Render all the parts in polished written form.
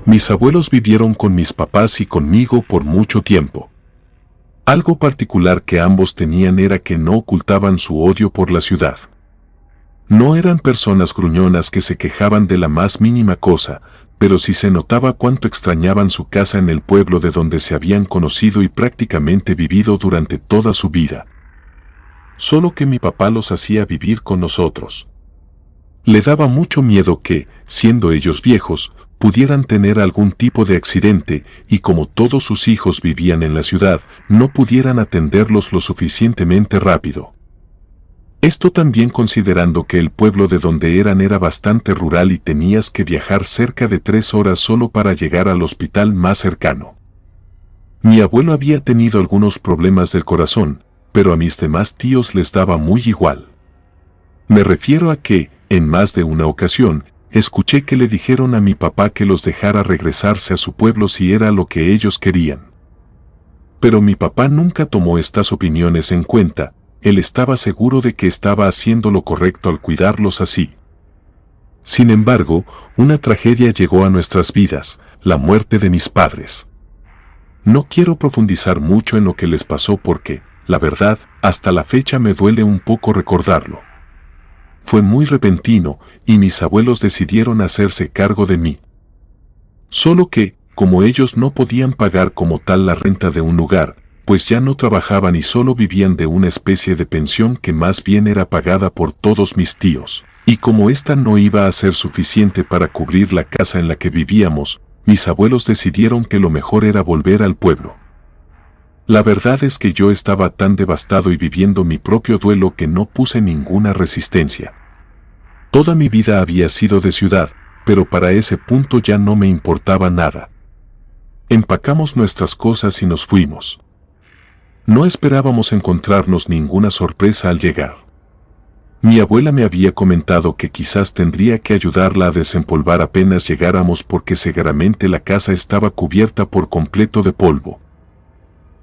Mis abuelos vivieron con mis papás y conmigo por mucho tiempo. Algo particular que ambos tenían era que no ocultaban su odio por la ciudad. No eran personas gruñonas que se quejaban de la más mínima cosa, pero sí se notaba cuánto extrañaban su casa en el pueblo de donde se habían conocido y prácticamente vivido durante toda su vida. Solo que mi papá los hacía vivir con nosotros. Le daba mucho miedo que, siendo ellos viejos, pudieran tener algún tipo de accidente y como todos sus hijos vivían en la ciudad, no pudieran atenderlos lo suficientemente rápido. Esto también considerando que el pueblo de donde eran era bastante rural y tenías que viajar cerca de 3 horas solo para llegar al hospital más cercano. Mi abuelo había tenido algunos problemas del corazón, pero a mis demás tíos les daba muy igual. Me refiero a que, en más de una ocasión, escuché que le dijeron a mi papá que los dejara regresarse a su pueblo si era lo que ellos querían. Pero mi papá nunca tomó estas opiniones en cuenta, él estaba seguro de que estaba haciendo lo correcto al cuidarlos así. Sin embargo, una tragedia llegó a nuestras vidas, la muerte de mis padres. No quiero profundizar mucho en lo que les pasó porque, la verdad, hasta la fecha me duele un poco recordarlo. Fue muy repentino y mis abuelos decidieron hacerse cargo de mí. Solo que, como ellos no podían pagar como tal la renta de un lugar, pues ya no trabajaban y solo vivían de una especie de pensión que más bien era pagada por todos mis tíos, y como esta no iba a ser suficiente para cubrir la casa en la que vivíamos, mis abuelos decidieron que lo mejor era volver al pueblo. La verdad es que yo estaba tan devastado y viviendo mi propio duelo que no puse ninguna resistencia. Toda mi vida había sido de ciudad, pero para ese punto ya no me importaba nada. Empacamos nuestras cosas y nos fuimos. No esperábamos encontrarnos ninguna sorpresa al llegar. Mi abuela me había comentado que quizás tendría que ayudarla a desempolvar apenas llegáramos porque seguramente la casa estaba cubierta por completo de polvo.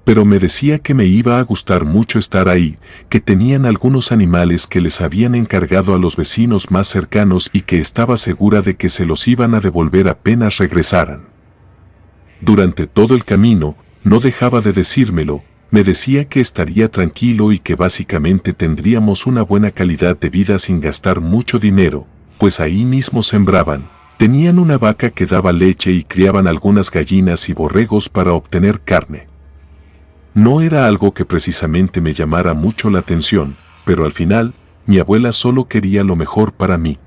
Pero me decía que me iba a gustar mucho estar ahí, que tenían algunos animales que les habían encargado a los vecinos más cercanos y que estaba segura de que se los iban a devolver apenas regresaran. Durante todo el camino, no dejaba de decírmelo, me decía que estaría tranquilo y que básicamente tendríamos una buena calidad de vida sin gastar mucho dinero, pues ahí mismo sembraban, tenían una vaca que daba leche y criaban algunas gallinas y borregos para obtener carne. No era algo que precisamente me llamara mucho la atención, pero al final, mi abuela solo quería lo mejor para mí.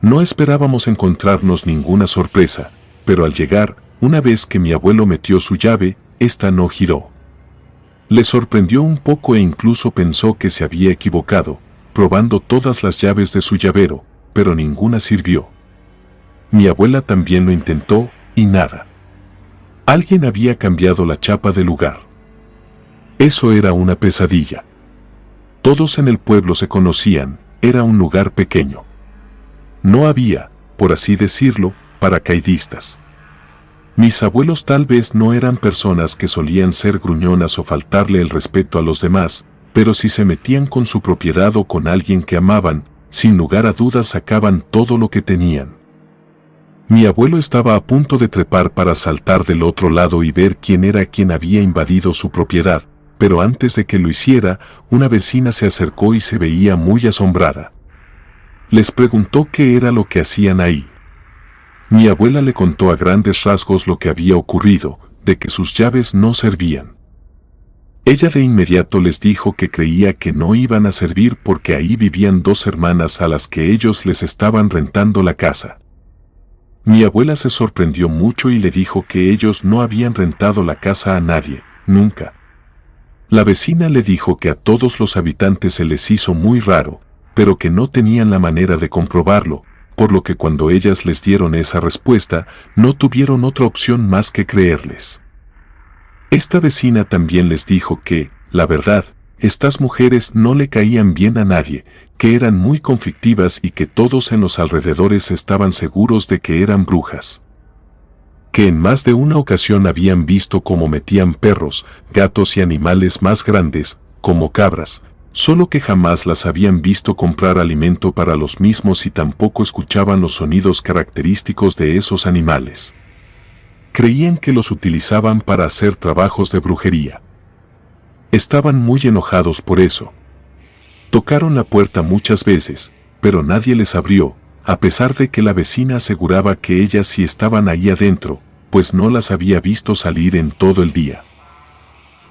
No esperábamos encontrarnos ninguna sorpresa, pero al llegar, una vez que mi abuelo metió su llave, esta no giró. Le sorprendió un poco e incluso pensó que se había equivocado, probando todas las llaves de su llavero, pero ninguna sirvió. Mi abuela también lo intentó, y nada. Alguien había cambiado la chapa del lugar. Eso era una pesadilla. Todos en el pueblo se conocían, era un lugar pequeño. No había, por así decirlo, paracaidistas. Mis abuelos tal vez no eran personas que solían ser gruñonas o faltarle el respeto a los demás, pero si se metían con su propiedad o con alguien que amaban, sin lugar a dudas sacaban todo lo que tenían. Mi abuelo estaba a punto de trepar para saltar del otro lado y ver quién era quien había invadido su propiedad, pero antes de que lo hiciera, una vecina se acercó y se veía muy asombrada. Les preguntó qué era lo que hacían ahí. Mi abuela le contó a grandes rasgos lo que había ocurrido, de que sus llaves no servían. Ella de inmediato les dijo que creía que no iban a servir porque ahí vivían 2 hermanas a las que ellos les estaban rentando la casa. Mi abuela se sorprendió mucho y le dijo que ellos no habían rentado la casa a nadie, nunca. La vecina le dijo que a todos los habitantes se les hizo muy raro, pero que no tenían la manera de comprobarlo, por lo que cuando ellas les dieron esa respuesta, no tuvieron otra opción más que creerles. Esta vecina también les dijo que, la verdad, estas mujeres no le caían bien a nadie, que eran muy conflictivas y que todos en los alrededores estaban seguros de que eran brujas. Que en más de una ocasión habían visto cómo metían perros, gatos y animales más grandes, como cabras, solo que jamás las habían visto comprar alimento para los mismos y tampoco escuchaban los sonidos característicos de esos animales. Creían que los utilizaban para hacer trabajos de brujería. Estaban muy enojados por eso. Tocaron la puerta muchas veces, pero nadie les abrió, a pesar de que la vecina aseguraba que ellas sí estaban ahí adentro, pues no las había visto salir en todo el día.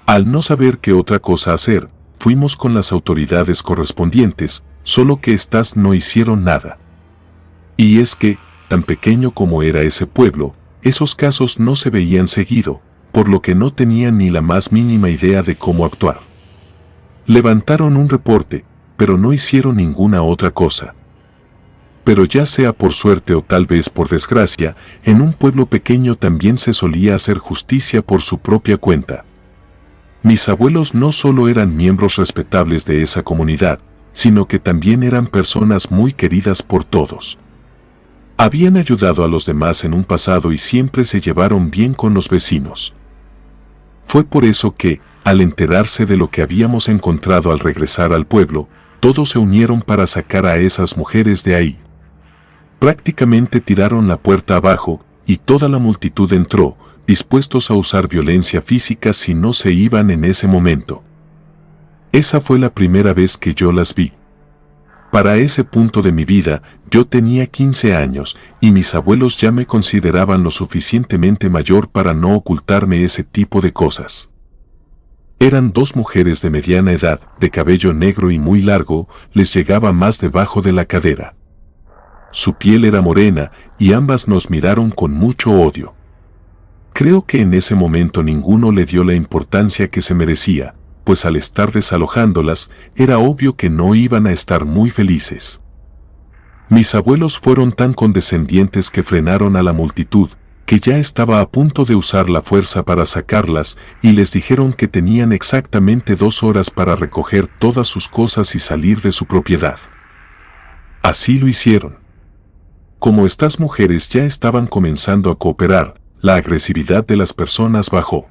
Al no saber qué otra cosa hacer, fuimos con las autoridades correspondientes, solo que éstas no hicieron nada. Y es que, tan pequeño como era ese pueblo, esos casos no se veían seguido, por lo que no tenían ni la más mínima idea de cómo actuar. Levantaron un reporte, pero no hicieron ninguna otra cosa. Pero ya sea por suerte o tal vez por desgracia, en un pueblo pequeño también se solía hacer justicia por su propia cuenta. Mis abuelos no solo eran miembros respetables de esa comunidad, sino que también eran personas muy queridas por todos. Habían ayudado a los demás en un pasado y siempre se llevaron bien con los vecinos. Fue por eso que, al enterarse de lo que habíamos encontrado al regresar al pueblo, todos se unieron para sacar a esas mujeres de ahí. Prácticamente tiraron la puerta abajo, y toda la multitud entró, dispuestos a usar violencia física si no se iban en ese momento. Esa fue la primera vez que yo las vi. Para ese punto de mi vida, yo tenía 15 años, y mis abuelos ya me consideraban lo suficientemente mayor para no ocultarme ese tipo de cosas. Eran dos mujeres de mediana edad, de cabello negro y muy largo, les llegaba más debajo de la cadera. Su piel era morena, y ambas nos miraron con mucho odio. Creo que en ese momento ninguno le dio la importancia que se merecía, pues al estar desalojándolas, era obvio que no iban a estar muy felices. Mis abuelos fueron tan condescendientes que frenaron a la multitud, que ya estaba a punto de usar la fuerza para sacarlas, y les dijeron que tenían exactamente 2 horas para recoger todas sus cosas y salir de su propiedad. Así lo hicieron. Como estas mujeres ya estaban comenzando a cooperar, la agresividad de las personas bajó.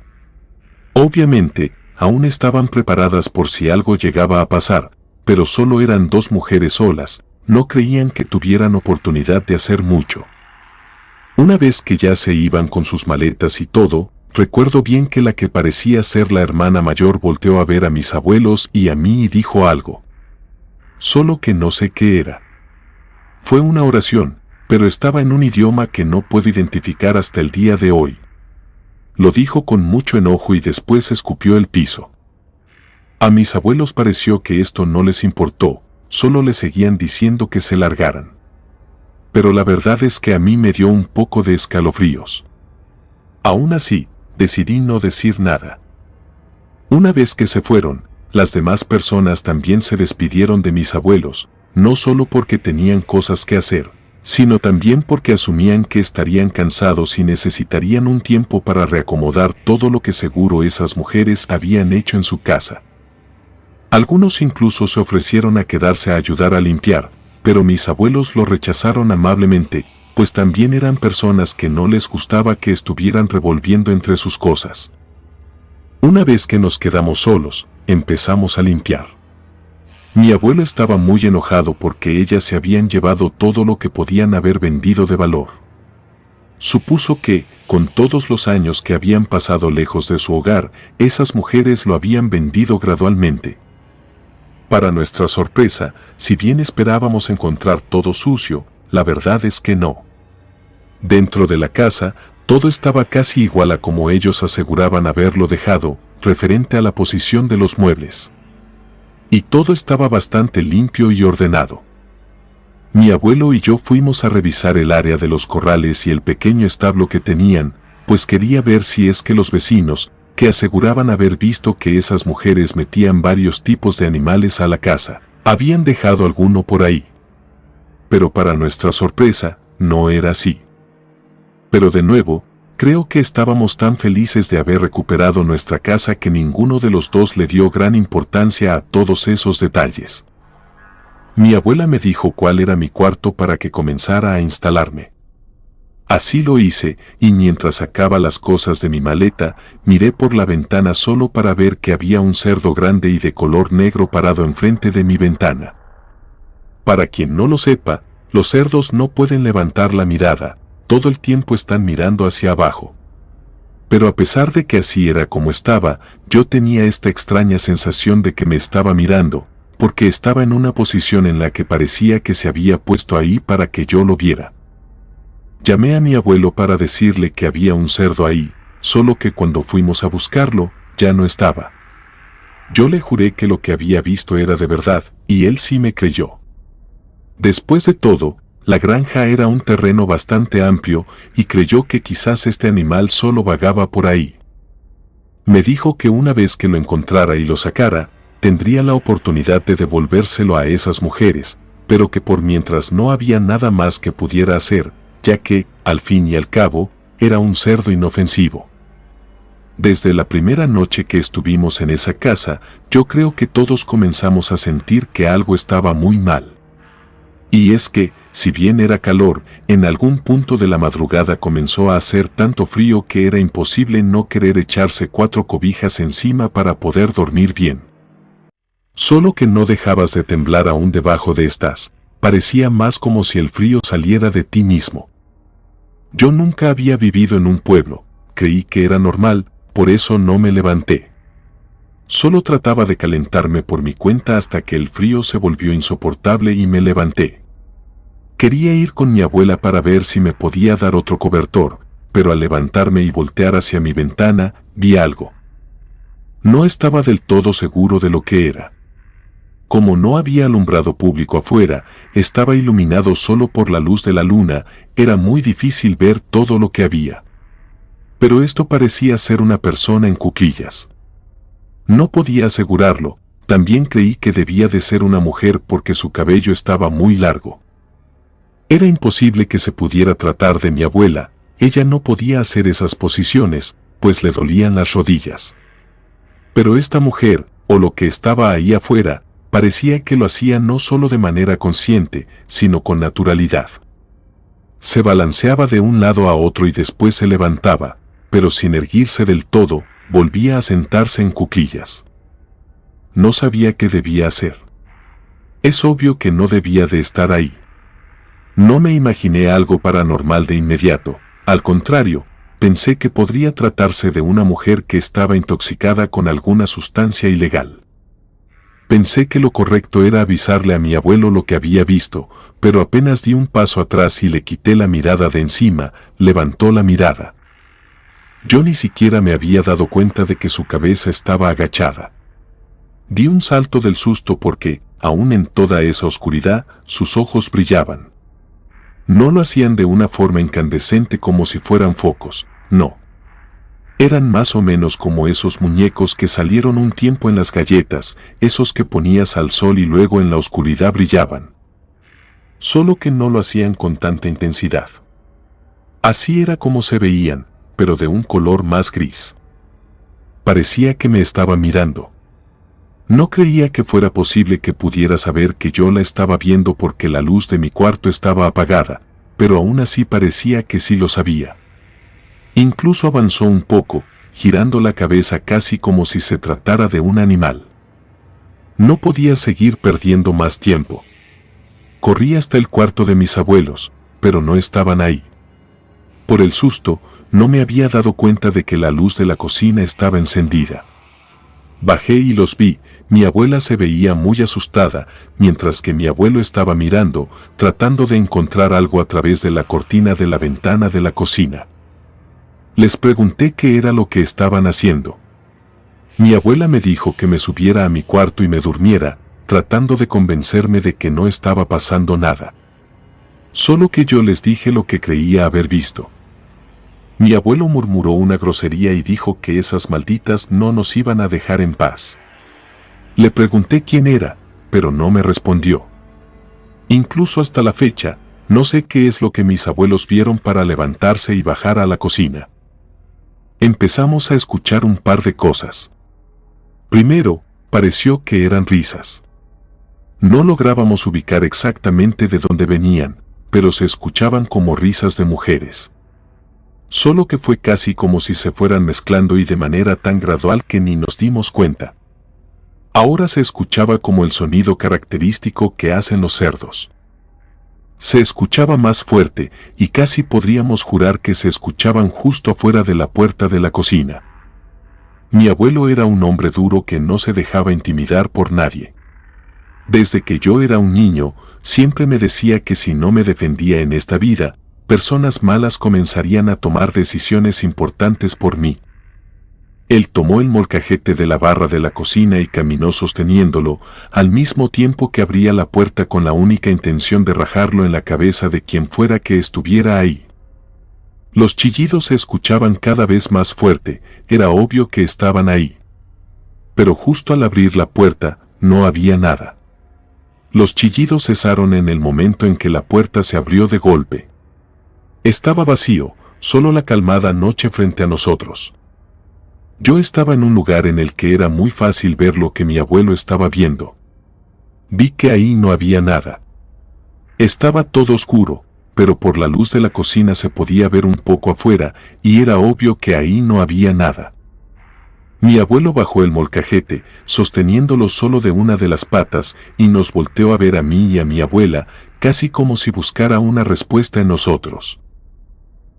Obviamente, aún estaban preparadas por si algo llegaba a pasar, pero solo eran 2 mujeres solas, no creían que tuvieran oportunidad de hacer mucho. Una vez que ya se iban con sus maletas y todo, recuerdo bien que la que parecía ser la hermana mayor volteó a ver a mis abuelos y a mí y dijo algo. Solo que no sé qué era. Fue una oración, pero estaba en un idioma que no puedo identificar hasta el día de hoy. Lo dijo con mucho enojo y después escupió el piso. A mis abuelos pareció que esto no les importó, solo les seguían diciendo que se largaran. Pero la verdad es que a mí me dio un poco de escalofríos. Aún así, decidí no decir nada. Una vez que se fueron, las demás personas también se despidieron de mis abuelos, no solo porque tenían cosas que hacer, sino también porque asumían que estarían cansados y necesitarían un tiempo para reacomodar todo lo que seguro esas mujeres habían hecho en su casa. Algunos incluso se ofrecieron a quedarse a ayudar a limpiar, pero mis abuelos lo rechazaron amablemente, pues también eran personas que no les gustaba que estuvieran revolviendo entre sus cosas. Una vez que nos quedamos solos, empezamos a limpiar. Mi abuelo estaba muy enojado porque ellas se habían llevado todo lo que podían haber vendido de valor. Supuso que, con todos los años que habían pasado lejos de su hogar, esas mujeres lo habían vendido gradualmente. Para nuestra sorpresa, si bien esperábamos encontrar todo sucio, la verdad es que no. Dentro de la casa, todo estaba casi igual a como ellos aseguraban haberlo dejado, referente a la posición de los muebles. Y todo estaba bastante limpio y ordenado. Mi abuelo y yo fuimos a revisar el área de los corrales y el pequeño establo que tenían, pues quería ver si es que los vecinos, que aseguraban haber visto que esas mujeres metían varios tipos de animales a la casa, habían dejado alguno por ahí. Pero para nuestra sorpresa, no era así. Pero de nuevo, creo que estábamos tan felices de haber recuperado nuestra casa que ninguno de los dos le dio gran importancia a todos esos detalles. Mi abuela me dijo cuál era mi cuarto para que comenzara a instalarme. Así lo hice, y mientras sacaba las cosas de mi maleta, miré por la ventana solo para ver que había un cerdo grande y de color negro parado enfrente de mi ventana. Para quien no lo sepa, los cerdos no pueden levantar la mirada, todo el tiempo están mirando hacia abajo. Pero a pesar de que así era como estaba, yo tenía esta extraña sensación de que me estaba mirando, porque estaba en una posición en la que parecía que se había puesto ahí para que yo lo viera. Llamé a mi abuelo para decirle que había un cerdo ahí, solo que cuando fuimos a buscarlo, ya no estaba. Yo le juré que lo que había visto era de verdad, y él sí me creyó. Después de todo, la granja era un terreno bastante amplio y creyó que quizás este animal solo vagaba por ahí. Me dijo que una vez que lo encontrara y lo sacara, tendría la oportunidad de devolvérselo a esas mujeres, pero que por mientras no había nada más que pudiera hacer, ya que, al fin y al cabo, era un cerdo inofensivo. Desde la primera noche que estuvimos en esa casa, yo creo que todos comenzamos a sentir que algo estaba muy mal. Y es que, si bien era calor, en algún punto de la madrugada comenzó a hacer tanto frío que era imposible no querer echarse 4 cobijas encima para poder dormir bien. Solo que no dejabas de temblar aún debajo de estas, parecía más como si el frío saliera de ti mismo. Yo nunca había vivido en un pueblo, creí que era normal, por eso no me levanté. Solo trataba de calentarme por mi cuenta hasta que el frío se volvió insoportable y me levanté. Quería ir con mi abuela para ver si me podía dar otro cobertor, pero al levantarme y voltear hacia mi ventana, vi algo. No estaba del todo seguro de lo que era. Como no había alumbrado público afuera, estaba iluminado solo por la luz de la luna, era muy difícil ver todo lo que había. Pero esto parecía ser una persona en cuclillas. No podía asegurarlo, también creí que debía de ser una mujer porque su cabello estaba muy largo. Era imposible que se pudiera tratar de mi abuela, ella no podía hacer esas posiciones, pues le dolían las rodillas. Pero esta mujer, o lo que estaba ahí afuera, parecía que lo hacía no solo de manera consciente, sino con naturalidad. Se balanceaba de un lado a otro y después se levantaba, pero sin erguirse del todo, volvía a sentarse en cuclillas. No sabía qué debía hacer. Es obvio que no debía de estar ahí. No me imaginé algo paranormal de inmediato, al contrario, pensé que podría tratarse de una mujer que estaba intoxicada con alguna sustancia ilegal. Pensé que lo correcto era avisarle a mi abuelo lo que había visto, pero apenas di un paso atrás y le quité la mirada de encima, levantó la mirada. Yo ni siquiera me había dado cuenta de que su cabeza estaba agachada. Di un salto del susto porque, aún en toda esa oscuridad, sus ojos brillaban. No lo hacían de una forma incandescente como si fueran focos, no. Eran más o menos como esos muñecos que salieron un tiempo en las galletas, esos que ponías al sol y luego en la oscuridad brillaban. Solo que no lo hacían con tanta intensidad. Así era como se veían, pero de un color más gris. Parecía que me estaba mirando. No creía que fuera posible que pudiera saber que yo la estaba viendo porque la luz de mi cuarto estaba apagada, pero aún así parecía que sí lo sabía. Incluso avanzó un poco, girando la cabeza casi como si se tratara de un animal. No podía seguir perdiendo más tiempo. Corrí hasta el cuarto de mis abuelos, pero no estaban ahí. Por el susto, no me había dado cuenta de que la luz de la cocina estaba encendida. Bajé y los vi, mi abuela se veía muy asustada, mientras que mi abuelo estaba mirando, tratando de encontrar algo a través de la cortina de la ventana de la cocina. Les pregunté qué era lo que estaban haciendo. Mi abuela me dijo que me subiera a mi cuarto y me durmiera, tratando de convencerme de que no estaba pasando nada. Solo que yo les dije lo que creía haber visto. Mi abuelo murmuró una grosería y dijo que esas malditas no nos iban a dejar en paz. Le pregunté quién era, pero no me respondió. Incluso hasta la fecha, no sé qué es lo que mis abuelos vieron para levantarse y bajar a la cocina. Empezamos a escuchar un par de cosas. Primero, pareció que eran risas. No lográbamos ubicar exactamente de dónde venían, pero se escuchaban como risas de mujeres. Solo que fue casi como si se fueran mezclando y de manera tan gradual que ni nos dimos cuenta. Ahora se escuchaba como el sonido característico que hacen los cerdos. Se escuchaba más fuerte, y casi podríamos jurar que se escuchaban justo afuera de la puerta de la cocina. Mi abuelo era un hombre duro que no se dejaba intimidar por nadie. Desde que yo era un niño, siempre me decía que si no me defendía en esta vida, personas malas comenzarían a tomar decisiones importantes por mí. Él tomó el molcajete de la barra de la cocina y caminó sosteniéndolo, al mismo tiempo que abría la puerta con la única intención de rajarlo en la cabeza de quien fuera que estuviera ahí. Los chillidos se escuchaban cada vez más fuerte, era obvio que estaban ahí. Pero justo al abrir la puerta, no había nada. Los chillidos cesaron en el momento en que la puerta se abrió de golpe. Estaba vacío, solo la calmada noche frente a nosotros. Yo estaba en un lugar en el que era muy fácil ver lo que mi abuelo estaba viendo. Vi que ahí no había nada. Estaba todo oscuro, pero por la luz de la cocina se podía ver un poco afuera, y era obvio que ahí no había nada. Mi abuelo bajó el molcajete, sosteniéndolo solo de una de las patas, y nos volteó a ver a mí y a mi abuela, casi como si buscara una respuesta en nosotros.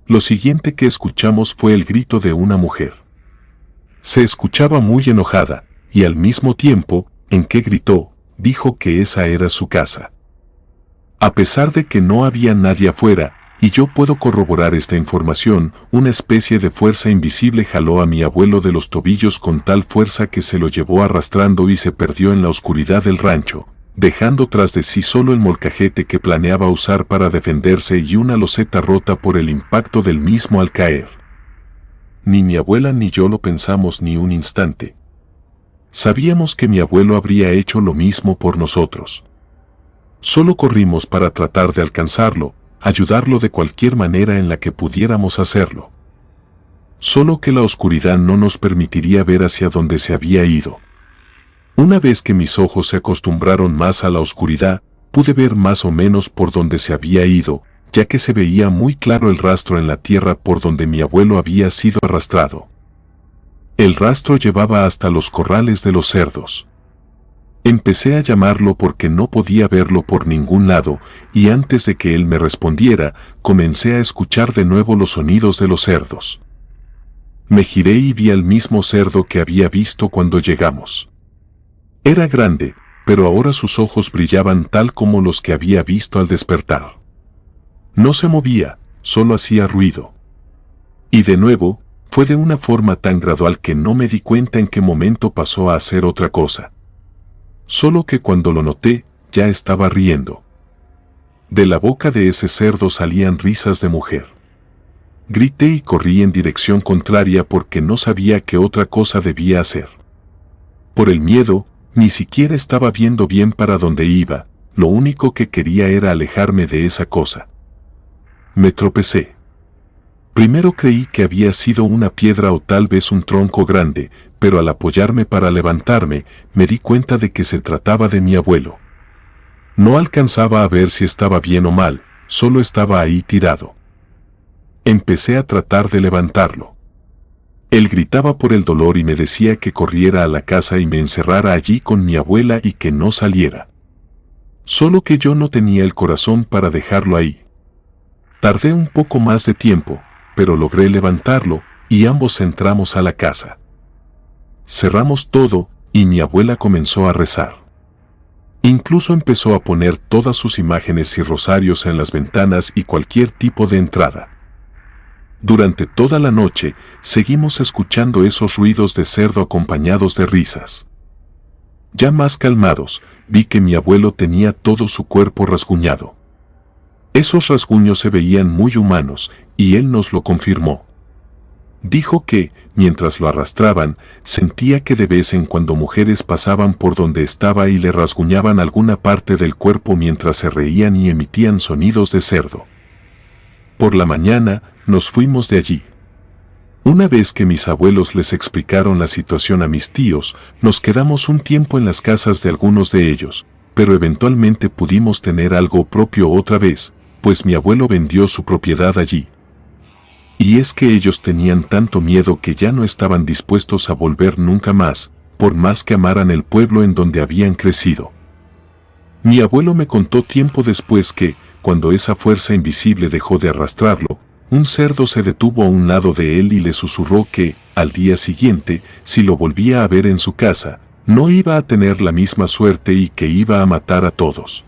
Lo siguiente que escuchamos fue el grito de una mujer. Se escuchaba muy enojada, y al mismo tiempo, en que gritó, dijo que esa era su casa. A pesar de que no había nadie afuera, y yo puedo corroborar esta información, una especie de fuerza invisible jaló a mi abuelo de los tobillos con tal fuerza que se lo llevó arrastrando y se perdió en la oscuridad del rancho, dejando tras de sí solo el molcajete que planeaba usar para defenderse y una loseta rota por el impacto del mismo al caer. Ni mi abuela ni yo lo pensamos ni un instante. Sabíamos que mi abuelo habría hecho lo mismo por nosotros. Solo corrimos para tratar de alcanzarlo, ayudarlo de cualquier manera en la que pudiéramos hacerlo. Solo que la oscuridad no nos permitiría ver hacia dónde se había ido. Una vez que mis ojos se acostumbraron más a la oscuridad, pude ver más o menos por dónde se había ido, ya que se veía muy claro el rastro en la tierra por donde mi abuelo había sido arrastrado. El rastro llevaba hasta los corrales de los cerdos. Empecé a llamarlo porque no podía verlo por ningún lado, y antes de que él me respondiera, comencé a escuchar de nuevo los sonidos de los cerdos. Me giré y vi al mismo cerdo que había visto cuando llegamos. Era grande, pero ahora sus ojos brillaban tal como los que había visto al despertar. No se movía, solo hacía ruido. Y de nuevo, fue de una forma tan gradual que no me di cuenta en qué momento pasó a hacer otra cosa. Solo que cuando lo noté, ya estaba riendo. De la boca de ese cerdo salían risas de mujer. Grité y corrí en dirección contraria porque no sabía qué otra cosa debía hacer. Por el miedo, ni siquiera estaba viendo bien para dónde iba, lo único que quería era alejarme de esa cosa. Me tropecé. Primero creí que había sido una piedra o tal vez un tronco grande, pero al apoyarme para levantarme, me di cuenta de que se trataba de mi abuelo. No alcanzaba a ver si estaba bien o mal, solo estaba ahí tirado. Empecé a tratar de levantarlo. Él gritaba por el dolor y me decía que corriera a la casa y me encerrara allí con mi abuela y que no saliera. Solo que yo no tenía el corazón para dejarlo ahí. Tardé un poco más de tiempo, pero logré levantarlo, y ambos entramos a la casa. Cerramos todo, y mi abuela comenzó a rezar. Incluso empezó a poner todas sus imágenes y rosarios en las ventanas y cualquier tipo de entrada. Durante toda la noche, seguimos escuchando esos ruidos de cerdo acompañados de risas. Ya más calmados, vi que mi abuelo tenía todo su cuerpo rasguñado. Esos rasguños se veían muy humanos, y él nos lo confirmó. Dijo que, mientras lo arrastraban, sentía que de vez en cuando mujeres pasaban por donde estaba y le rasguñaban alguna parte del cuerpo mientras se reían y emitían sonidos de cerdo. Por la mañana, nos fuimos de allí. Una vez que mis abuelos les explicaron la situación a mis tíos, nos quedamos un tiempo en las casas de algunos de ellos, pero eventualmente pudimos tener algo propio otra vez, pues mi abuelo vendió su propiedad allí. Y es que ellos tenían tanto miedo que ya no estaban dispuestos a volver nunca más, por más que amaran el pueblo en donde habían crecido. Mi abuelo me contó tiempo después que, cuando esa fuerza invisible dejó de arrastrarlo, un cerdo se detuvo a un lado de él y le susurró que, al día siguiente, si lo volvía a ver en su casa, no iba a tener la misma suerte y que iba a matar a todos.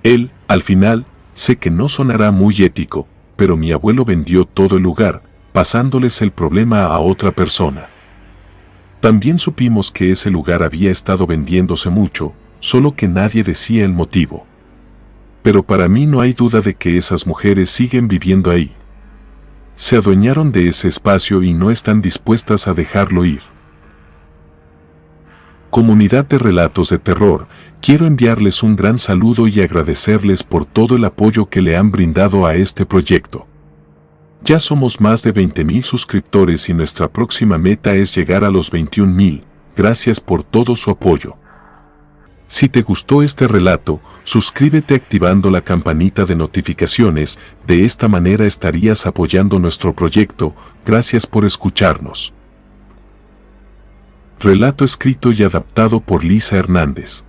Él, al final, sé que no sonará muy ético, pero mi abuelo vendió todo el lugar, pasándoles el problema a otra persona. También supimos que ese lugar había estado vendiéndose mucho, solo que nadie decía el motivo. Pero para mí no hay duda de que esas mujeres siguen viviendo ahí. Se adueñaron de ese espacio y no están dispuestas a dejarlo ir. Comunidad de Relatos de Terror, quiero enviarles un gran saludo y agradecerles por todo el apoyo que le han brindado a este proyecto. Ya somos más de 20,000 suscriptores y nuestra próxima meta es llegar a los 21,000. Gracias por todo su apoyo. Si te gustó este relato, suscríbete activando la campanita de notificaciones, de esta manera estarías apoyando nuestro proyecto. Gracias por escucharnos. Relato escrito y adaptado por Lisa Hernández.